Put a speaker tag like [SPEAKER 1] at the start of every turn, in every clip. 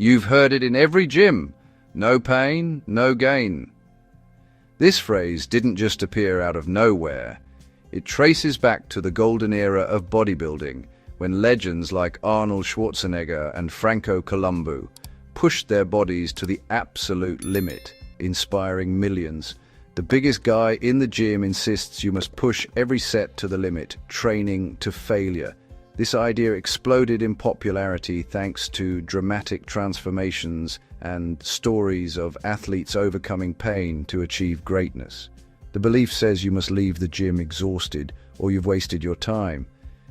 [SPEAKER 1] You've heard it in every gym. No pain, no gain. This phrase didn't just appear out of nowhere. It traces back to the golden era of bodybuilding, when legends like Arnold Schwarzenegger and Franco Columbu pushed their bodies to the absolute limit, inspiring millions. The biggest guy in the gym insists you must push every set to the limit, training to failure. This idea exploded in popularity thanks to dramatic transformations and stories of athletes overcoming pain to achieve greatness. The belief says you must leave the gym exhausted or you've wasted your time.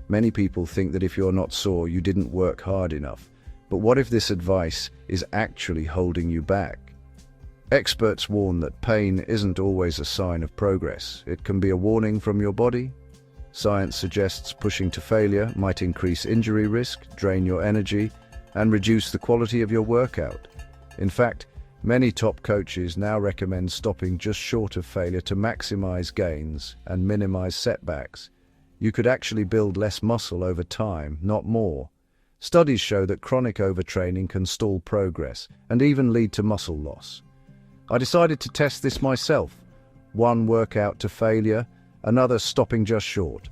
[SPEAKER 1] Many people think that if you're not sore, you didn't work hard enough. But what if this advice is actually holding you back? Experts warn that pain isn't always a sign of progress. It can be a warning from your body. Science suggests pushing to failure might increase injury risk, drain your energy, and reduce the quality of your workout. In fact, many top coaches now recommend stopping just short of failure to maximize gains and minimize setbacks. You could actually build less muscle over time, not more. Studies show that chronic overtraining can stall progress and even lead to muscle loss. I decided to test this myself. One workout to failure, another stopping just short.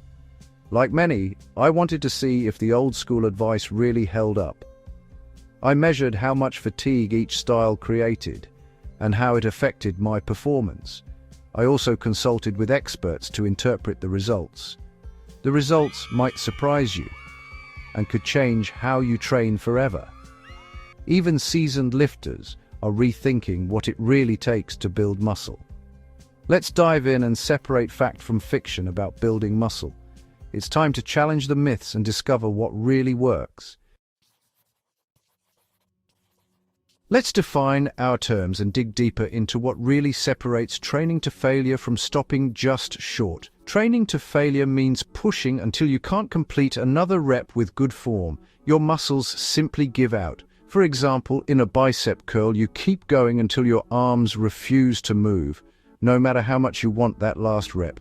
[SPEAKER 1] Like many, I wanted to see if the old school advice really held up. I measured how much fatigue each style created and how it affected my performance. I also consulted with experts to interpret the results. The results might surprise you and could change how you train forever. Even seasoned lifters are rethinking what it really takes to build muscle. Let's dive in and separate fact from fiction about building muscle. It's time to challenge the myths and discover what really works. Let's define our terms and dig deeper into what really separates training to failure from stopping just short. Training to failure means pushing until you can't complete another rep with good form. Your muscles simply give out. For example, in a bicep curl, you keep going until your arms refuse to move, no matter how much you want that last rep.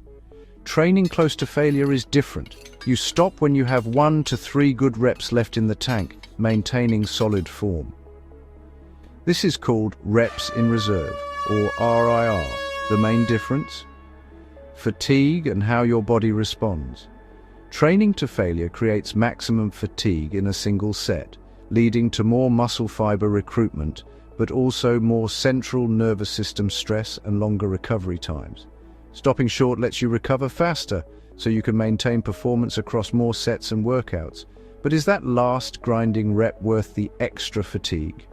[SPEAKER 1] Training close to failure is different. You stop when you have 1 to 3 good reps left in the tank, maintaining solid form. This is called reps in reserve, or RIR. The main difference? Fatigue and how your body responds. Training to failure creates maximum fatigue in a single set, leading to more muscle fiber recruitment, but also more central nervous system stress and longer recovery times. Stopping short lets you recover faster, so you can maintain performance across more sets and workouts. But is that last grinding rep worth the extra fatigue?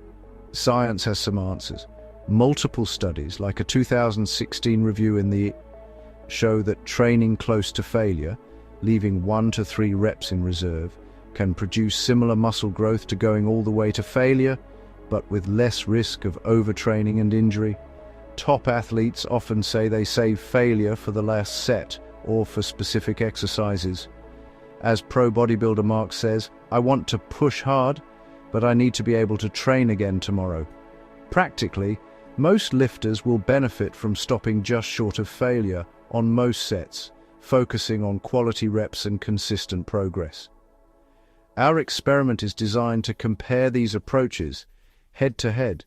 [SPEAKER 1] Science has some answers. Multiple studies, like a 2016 review in the show that training close to failure, leaving 1 to 3 reps in reserve, can produce similar muscle growth to going all the way to failure, but with less risk of overtraining and injury. Top athletes often say they save failure for the last set or for specific exercises. As pro bodybuilder Mark says, "I want to push hard, but I need to be able to train again tomorrow." Practically, most lifters will benefit from stopping just short of failure on most sets, focusing on quality reps and consistent progress. Our experiment is designed to compare these approaches head to head,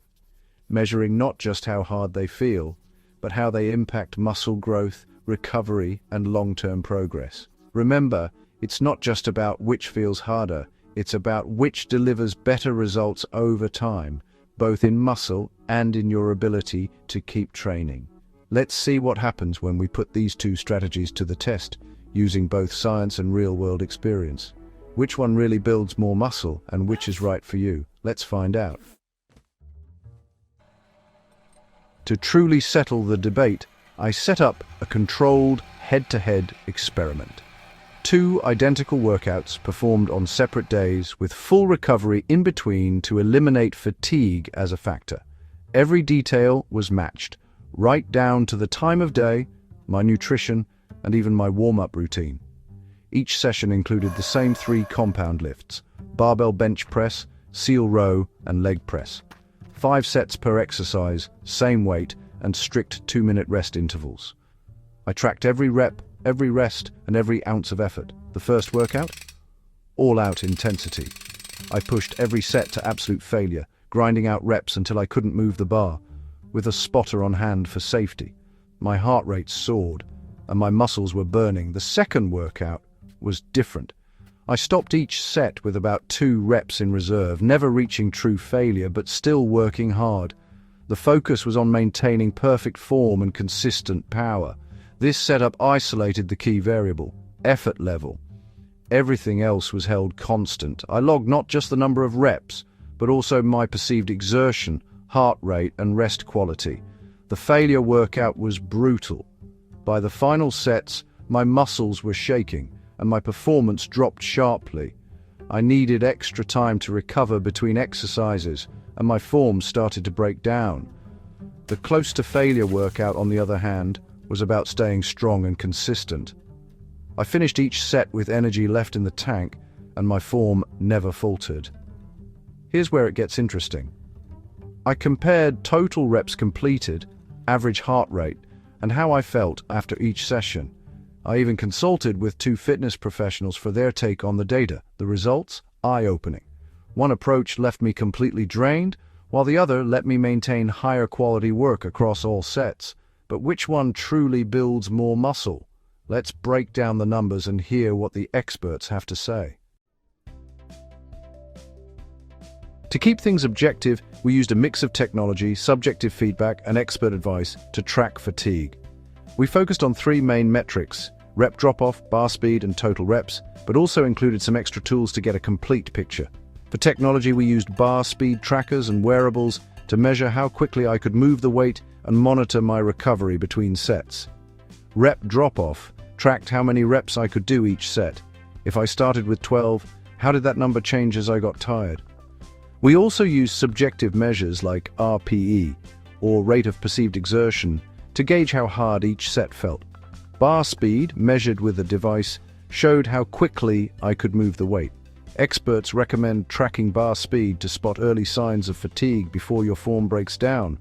[SPEAKER 1] measuring not just how hard they feel, but how they impact muscle growth, recovery, and long-term progress. Remember, it's not just about which feels harder, it's about which delivers better results over time, both in muscle and in your ability to keep training. Let's see what happens when we put these two strategies to the test, using both science and real-world experience. Which one really builds more muscle and which is right for you? Let's find out. To truly settle the debate, I set up a controlled head-to-head experiment. 2 identical workouts performed on separate days with full recovery in between to eliminate fatigue as a factor. Every detail was matched, right down to the time of day, my nutrition, and even my warm-up routine. Each session included the same 3 compound lifts: barbell bench press, seal row, and leg press. 5 sets per exercise, same weight, and strict 2-minute rest intervals. I tracked every rep, every rest, and every ounce of effort. The first workout? All-out intensity. I pushed every set to absolute failure, grinding out reps until I couldn't move the bar, with a spotter on hand for safety. My heart rate soared, and my muscles were burning. The second workout was different. I stopped each set with about 2 reps in reserve, never reaching true failure, but still working hard. The focus was on maintaining perfect form and consistent power. This setup isolated the key variable, effort level. Everything else was held constant. I logged not just the number of reps, but also my perceived exertion, heart rate, and rest quality. The failure workout was brutal. By the final sets, my muscles were shaking, and my performance dropped sharply. I needed extra time to recover between exercises, and my form started to break down. The close to failure workout, on the other hand, was about staying strong and consistent. I finished each set with energy left in the tank, and my form never faltered. Here's where it gets interesting. I compared total reps completed, average heart rate, and how I felt after each session. I even consulted with 2 fitness professionals for their take on the data. The results? Eye-opening. One approach left me completely drained, while the other let me maintain higher quality work across all sets. But which one truly builds more muscle? Let's break down the numbers and hear what the experts have to say. To keep things objective, we used a mix of technology, subjective feedback, and expert advice to track fatigue. We focused on 3 main metrics: rep drop-off, bar speed, and total reps, but also included some extra tools to get a complete picture. For technology, we used bar speed trackers and wearables to measure how quickly I could move the weight and monitor my recovery between sets. Rep drop-off tracked how many reps I could do each set. If I started with 12, how did that number change as I got tired? We also used subjective measures like RPE, or rate of perceived exertion, to gauge how hard each set felt. Bar speed, measured with a device, showed how quickly I could move the weight. Experts recommend tracking bar speed to spot early signs of fatigue before your form breaks down.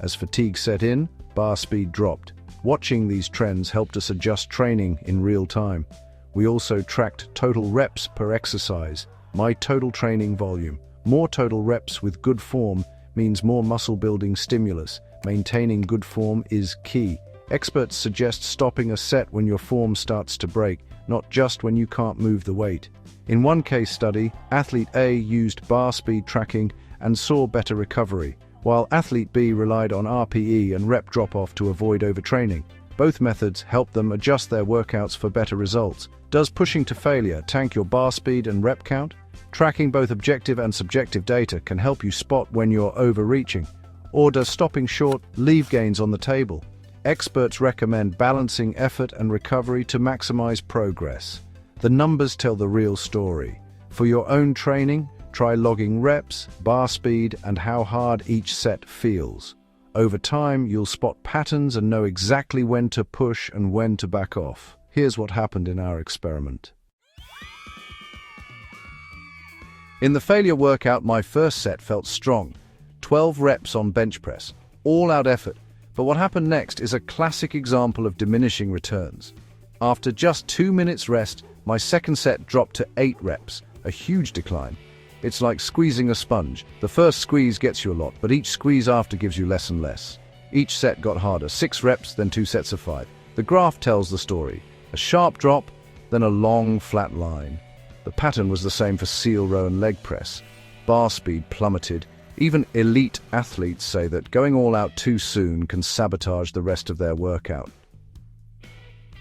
[SPEAKER 1] As fatigue set in, bar speed dropped. Watching these trends helped us adjust training in real time. We also tracked total reps per exercise, my total training volume. More total reps with good form means more muscle-building stimulus. Maintaining good form is key. Experts suggest stopping a set when your form starts to break, not just when you can't move the weight. In one case study, Athlete A used bar speed tracking and saw better recovery, while Athlete B relied on RPE and rep drop-off to avoid overtraining. Both methods help them adjust their workouts for better results. Does pushing to failure tank your bar speed and rep count? Tracking both objective and subjective data can help you spot when you're overreaching. Or does stopping short leave gains on the table? Experts recommend balancing effort and recovery to maximize progress. The numbers tell the real story. For your own training, try logging reps, bar speed, and how hard each set feels. Over time, you'll spot patterns and know exactly when to push and when to back off. Here's what happened in our experiment. In the failure workout, my first set felt strong. 12 reps on bench press, all-out effort. But what happened next is a classic example of diminishing returns. After just 2 minutes rest, my second set dropped to 8 reps, a huge decline. It's like squeezing a sponge. The first squeeze gets you a lot, but each squeeze after gives you less and less. Each set got harder, 6 reps, then 2 sets of 5. The graph tells the story. A sharp drop, then a long, flat line. The pattern was the same for seal row and leg press. Bar speed plummeted. Even elite athletes say that going all out too soon can sabotage the rest of their workout.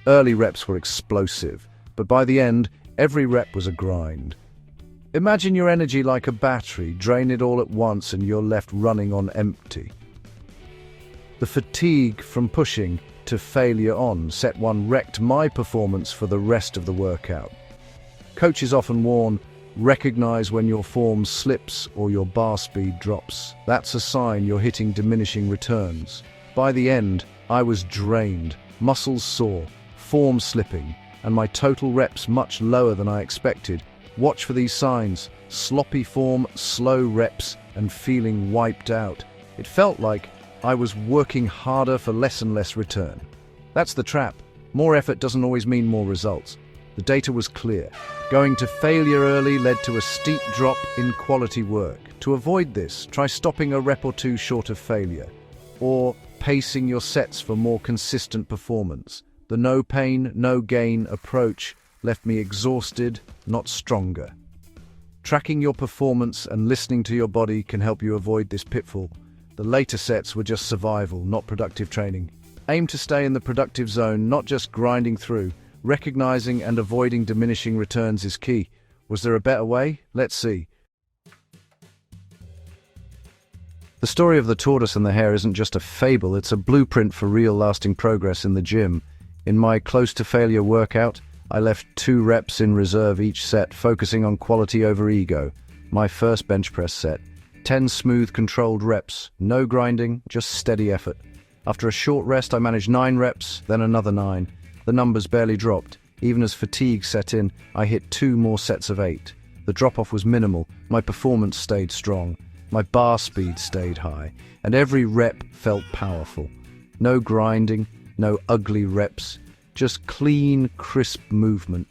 [SPEAKER 1] Early reps were explosive, but by the end, every rep was a grind. Imagine your energy like a battery, drain it all at once and you're left running on empty. The fatigue from pushing to failure on set 1 wrecked my performance for the rest of the workout. Coaches often warn, recognize when your form slips or your bar speed drops. That's a sign you're hitting diminishing returns. By the end, I was drained, muscles sore, form slipping, and my total reps much lower than I expected. Watch for these signs: sloppy form, slow reps, and feeling wiped out. It felt like I was working harder for less and less return. That's the trap. More effort doesn't always mean more results. The data was clear. Going to failure early led to a steep drop in quality work. To avoid this, try stopping a rep or two short of failure, or pacing your sets for more consistent performance. The no pain, no gain approach left me exhausted, not stronger. Tracking your performance and listening to your body can help you avoid this pitfall. The later sets were just survival, not productive training. Aim to stay in the productive zone, not just grinding through. Recognizing and avoiding diminishing returns is key. Was there a better way? Let's see. The story of the tortoise and the hare isn't just a fable, it's a blueprint for real lasting progress in the gym. In my close-to-failure workout, I left 2 reps in reserve each set, focusing on quality over ego. My first bench press set, 10 smooth, controlled reps, no grinding, just steady effort. After a short rest, I managed 9 reps, then another 9. The numbers barely dropped. Even as fatigue set in, I hit 2 more sets of 8. The drop-off was minimal, my performance stayed strong. My bar speed stayed high, and every rep felt powerful. No grinding, no ugly reps, just clean, crisp movement.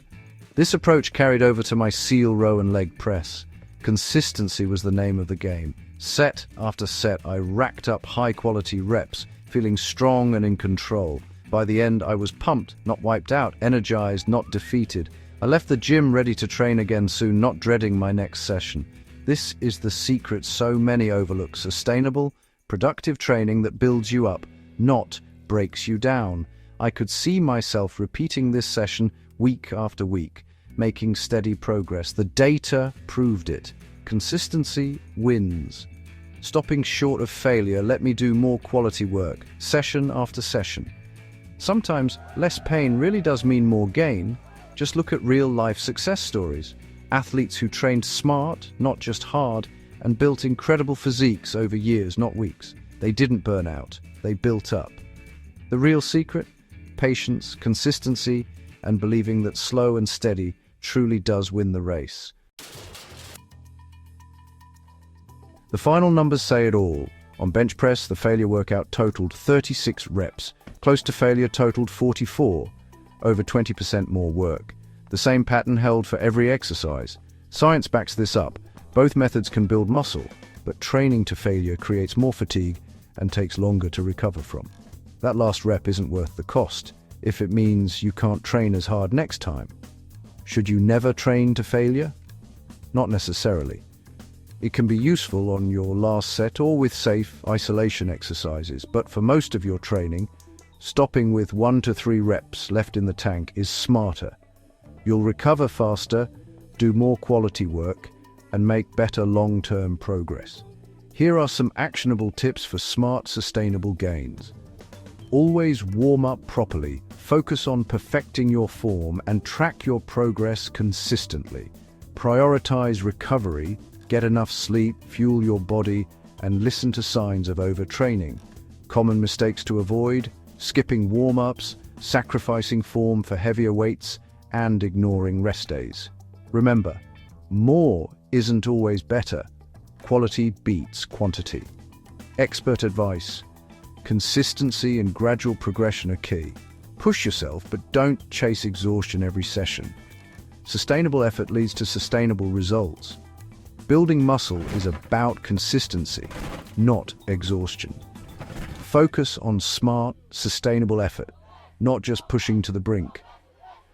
[SPEAKER 1] This approach carried over to my seal row and leg press. Consistency was the name of the game. Set after set, I racked up high-quality reps, feeling strong and in control. By the end, I was pumped, not wiped out, energized, not defeated. I left the gym ready to train again soon, not dreading my next session. This is the secret so many overlook: sustainable, productive training that builds you up, not breaks you down. I could see myself repeating this session week after week, making steady progress. The data proved it. Consistency wins. Stopping short of failure let me do more quality work, session after session. Sometimes less pain really does mean more gain. Just look at real-life success stories. Athletes who trained smart, not just hard, and built incredible physiques over years, not weeks. They didn't burn out, they built up. The real secret? Patience, consistency, and believing that slow and steady truly does win the race. The final numbers say it all. On bench press, the failure workout totaled 36 reps. Close to failure totaled 44, over 20% more work. The same pattern held for every exercise. Science backs this up. Both methods can build muscle, but training to failure creates more fatigue and takes longer to recover from. That last rep isn't worth the cost, if it means you can't train as hard next time. Should you never train to failure? Not necessarily. It can be useful on your last set or with safe isolation exercises, but for most of your training, stopping with 1 to 3 reps left in the tank is smarter. You'll recover faster, do more quality work, and make better long-term progress. Here are some actionable tips for smart, sustainable gains. Always warm up properly, focus on perfecting your form, and track your progress consistently. Prioritize recovery, get enough sleep, fuel your body, and listen to signs of overtraining. Common mistakes to avoid: skipping warm-ups, sacrificing form for heavier weights, and ignoring rest days. Remember, more isn't always better. Quality beats quantity. Expert advice: consistency and gradual progression are key. Push yourself, but don't chase exhaustion every session. Sustainable effort leads to sustainable results. Building muscle is about consistency, not exhaustion. Focus on smart, sustainable effort, not just pushing to the brink.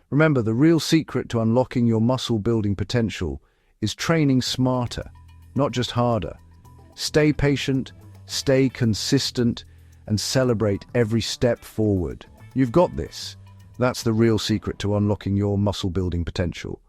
[SPEAKER 1] Remember, the real secret to unlocking your muscle-building potential is training smarter, not just harder. Stay patient, stay consistent, and celebrate every step forward. You've got this. That's the real secret to unlocking your muscle-building potential.